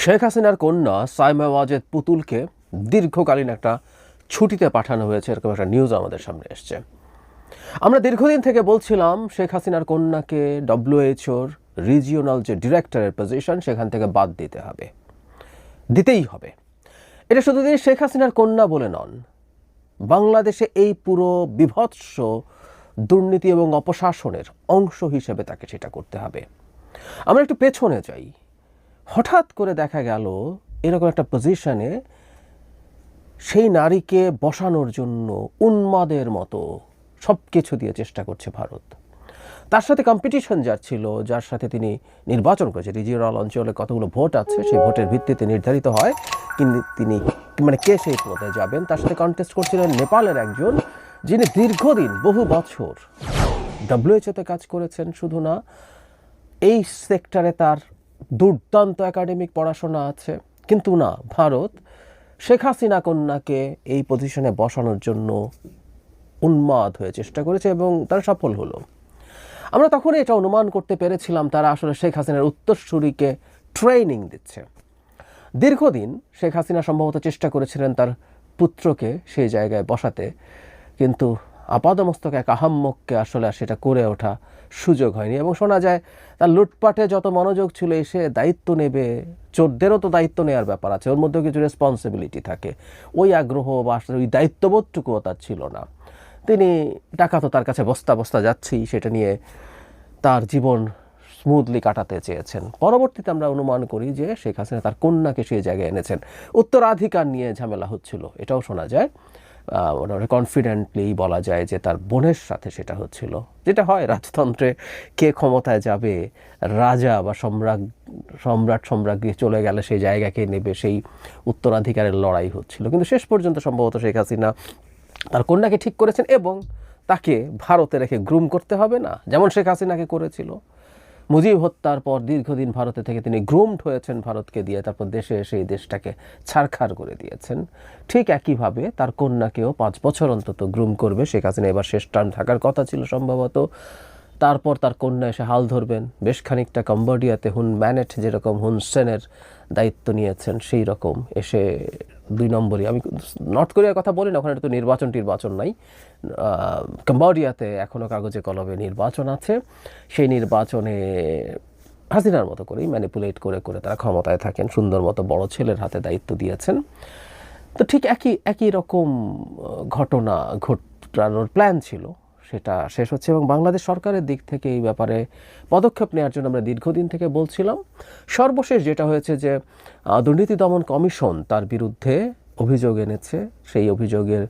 শেখ হাসিনার কন্যা সাইমা ওয়াজেদ পুতুলকে দীর্ঘকালীন একটা ছুটিতে পাঠানো হয়েছে, এরকম একটা নিউজ আমাদের সামনে এসছে। আমরা দীর্ঘদিন থেকে বলছিলাম শেখ হাসিনার কন্যাকে ডব্লিউএইচওর রিজিওনাল যে ডিরেক্টরের পজিশন সেখান থেকে বাদ দিতেই হবে। এটা শুধু শেখ হাসিনার কন্যা বলে নন, বাংলাদেশে এই পুরো বিভৎস দুর্নীতি এবং অপশাসনের অংশ হিসেবে তাকে সেটা করতে হবে। আমরা একটু পেছনে যাই। হঠাৎ করে দেখা গেল এরকম একটা পজিশনে সেই নারীকে বসানোর জন্য উন্মাদের মতো সব কিছু দিয়ে চেষ্টা করছে ভারত। তার সাথে কম্পিটিশন যার ছিল, যার সাথে তিনি নির্বাচন করেছে, রিজিওনাল অঞ্চলে কতগুলো ভোট আছে সেই ভোটের ভিত্তিতে নির্ধারিত হয় কিন্তু তিনি কে সেই পদে যাবেন। তার সাথে কন্টেস্ট করছিলেন নেপালের একজন, যিনি দীর্ঘদিন বহু বছর ডব্লিউএইচওতে কাজ করেছেন। শুধু না, এই সেক্টরে তার দুর্দান্ত একাডেমিক পড়াশোনা আছে। কিন্তু না, ভারত শেখ হাসিনা কন্যাকে এই পজিশনে বসানোর জন্য উন্মাদ হয়ে চেষ্টা করেছে এবং তারা সফল হলো। আমরা তখন এটা অনুমান করতে পেরেছিলাম তারা আসলে শেখ হাসিনার উত্তরসূরিকে ট্রেনিং দিচ্ছে। দীর্ঘদিন শেখ হাসিনা সম্ভবত চেষ্টা করেছিলেন তার পুত্রকে সেই জায়গায় বসাতে, কিন্তু আপাদমস্তক এক আহাম্মককে আসলে সেটা করে ওঠা সুযোগ হয়নি। এবং শোনা যায় তার লুটপাটে যত মনোযোগ ছিল, এসে দায়িত্ব নেবে, চোরদেরও তো দায়িত্ব নেওয়ার ব্যাপার আছে, ওর মধ্যেও কিছু রেসপন্সিবিলিটি থাকে, ওই আগ্রহ বা আসলে ওই দায়িত্ববোধটুকুও তার ছিল না। তিনি টাকা তো তার কাছে বস্তা বস্তা যাচ্ছেই, সেটা নিয়ে তার জীবন স্মুথলি কাটাতে চেয়েছেন। পরবর্তীতে আমরা অনুমান করি যে শেখ হাসিনা তার কন্যাকে সেই জায়গায় এনেছেন। উত্তরাধিকার নিয়ে ঝামেলা হচ্ছিল, এটাও শোনা যায়। কনফিডেন্টলি বলা যায় যে তার বোনের সাথে সেটা হচ্ছিল, যেটা হয় রাজতন্ত্রে। কে ক্ষমতায় যাবে, রাজা বা সম্রাজ্ঞী চলে গেলে সেই জায়গাকে নেবে, সেই উত্তরাধিকারের লড়াই হচ্ছিল। কিন্তু শেষ পর্যন্ত সম্ভবত শেখ হাসিনা তার কন্যাকে ঠিক করেছেন এবং তাকে ভারতে রেখে গ্রুম করতে হবে না, যেমন শেখ হাসিনাকে করেছিল। মুজিব হত্যার পর দীর্ঘদিন ভারতে থেকে তিনি গ্রুমড হয়েছেন ভারতকে দিয়ে, তারপর দেশে এসে এই দেশটাকে ছারখার করে দিয়েছেন। ঠিক একইভাবে তার কন্যাকেও 5 বছর অন্তত গ্রুম করবে শেখ হাসিনা। এবার শেষ টার্ম থাকার কথা ছিল সম্ভবত। তারপর তার কন্যা এসে হাল ধরবেন। বেশ খানিকটা কম্বোডিয়াতে হুন ম্যানেট যেরকম হুন সেনের দায়িত্ব নিয়েছেন, সেই রকম এসে 2 নম্বরই। আমি নর্থ কোরিয়ার কথা বলি না, ওখানে তো নির্বাচন নাই। কম্বোডিয়াতে এখনও কাগজে কলমে নির্বাচন আছে। সেই নির্বাচনে হাসিনার মতো করেই ম্যানিপুলেট করে তারা ক্ষমতায় থাকেন। সুন্দর মতো বড় ছেলের হাতে দায়িত্ব দিয়েছেন। তো ঠিক একই রকম ঘটনা ঘটানোর প্ল্যান ছিল, সেটা শেষ হচ্ছে। এবং বাংলাদেশ সরকারের দিক থেকে এই ব্যাপারে পদক্ষেপ নেওয়ার জন্য আমরা দীর্ঘদিন থেকে বলছিলাম। সর্বশেষ যেটা হয়েছে যে দুর্নীতি দমন কমিশন তার বিরুদ্ধে অভিযোগ এনেছে। সেই অভিযোগের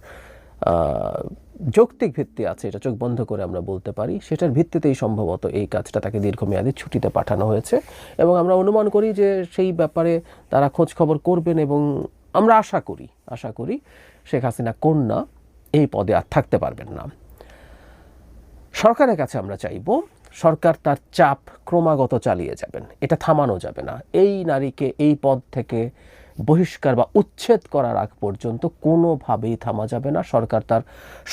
যৌক্তিক ভিত্তি আছে, এটা চোখ বন্ধ করে আমরা বলতে পারি। সেটার ভিত্তিতেই সম্ভবত এই কাজটা তাকে দীর্ঘমেয়াদী ছুটিতে পাঠানো হয়েছে। এবং আমরা অনুমান করি যে সেই ব্যাপারে তারা খোঁজ খবর করবেন এবং আমরা আশা করি শেখ হাসিনা কন্যা এই পদে আর থাকতে পারবেন না। সরকারের কাছে আমরা চাইব সরকার তার চাপ ক্রমাগত চালিয়ে যাবেন, এটা থামানো যাবে না। এই নারীকে এই পদ থেকে বহিষ্কার বা উচ্ছেদ করার আগ পর্যন্ত কোনোভাবেই থামা যাবে না। সরকার তার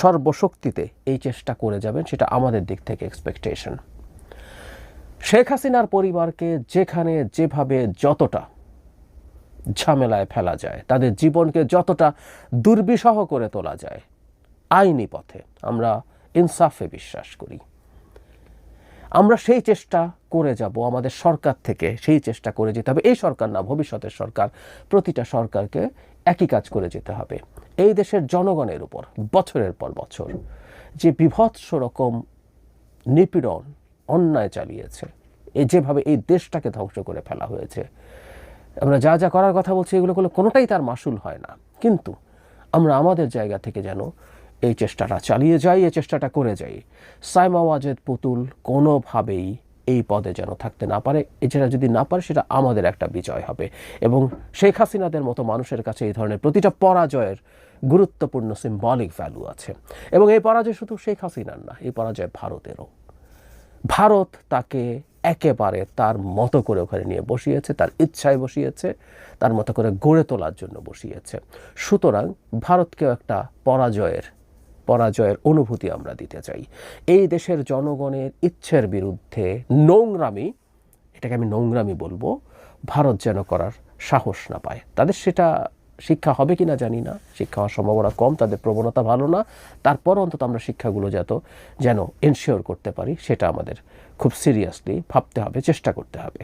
সর্বশক্তিতে এই চেষ্টা করে যাবেন, সেটা আমাদের দিক থেকে এক্সপেকটেশন। শেখ হাসিনার পরিবারকে যেখানে যেভাবে যতটা ঝামেলায় ফেলা যায়, তাদের জীবনকে যতটা দুর্বিষহ করে তোলা যায়, আইনি পথে আমরা ইনসাফে বিশ্বাস করি। আমরা সেই চেষ্টা করে যাব, আমাদের সরকার থেকে সেই চেষ্টা করে যেতে হবে। এই সরকার না, ভবিষ্যতের সরকার, প্রতিটা সরকারকে একই কাজ করে যেতে হবে। এই দেশের জনগণের উপর বছরের পর বছর যে বিভৎস রকম নিপীড়ন অন্যায় চালিয়েছে, যেভাবে এই দেশটাকে ধ্বংস করে ফেলা হয়েছে, আমরা যা যা করার কথা বলছি এগুলো কোনোটাই তার মাসুল হয় না। কিন্তু আমরা আমাদের জায়গা থেকে যেন এই চেষ্টাটা চালিয়ে যাই, এই চেষ্টাটা করে যাই। সাইমা ওয়াজেদ পুতুল কোনোভাবেই এই পদে যেন থাকতে না পারে। এছাড়া যদি না পারে সেটা আমাদের একটা বিজয় হবে। এবং শেখ হাসিনাদের মতো মানুষের কাছে এই ধরনের প্রতিটা পরাজয়ের গুরুত্বপূর্ণ সিম্বলিক ভ্যালু আছে। এবং এই পরাজয় শুধু শেখ হাসিনার না, এই পরাজয় ভারতেরও। ভারত তাকে একেবারে তার মতো করে ওখানে নিয়ে বসিয়েছে, তার ইচ্ছায় বসিয়েছে, তার মতো করে গড়ে তোলার জন্য বসিয়েছে। সুতরাং ভারতকেও একটা পরাজয়ের অনুভূতি আমরা দিতে চাই। এই দেশের জনগণের ইচ্ছের বিরুদ্ধে নোংরামি, এটাকে আমি নোংরামি বলবো, ভারত যেন করার সাহস না পায়। তাদের সেটা শিক্ষা হবে কি না জানি না, শিক্ষা হওয়ার সম্ভাবনা কম, তাদের প্রবণতা ভালো না। তারপর অন্তত আমরা শিক্ষাগুলো যেন এনশিওর করতে পারি, সেটা আমাদের খুব সিরিয়াসলি ভাবতে হবে, চেষ্টা করতে হবে।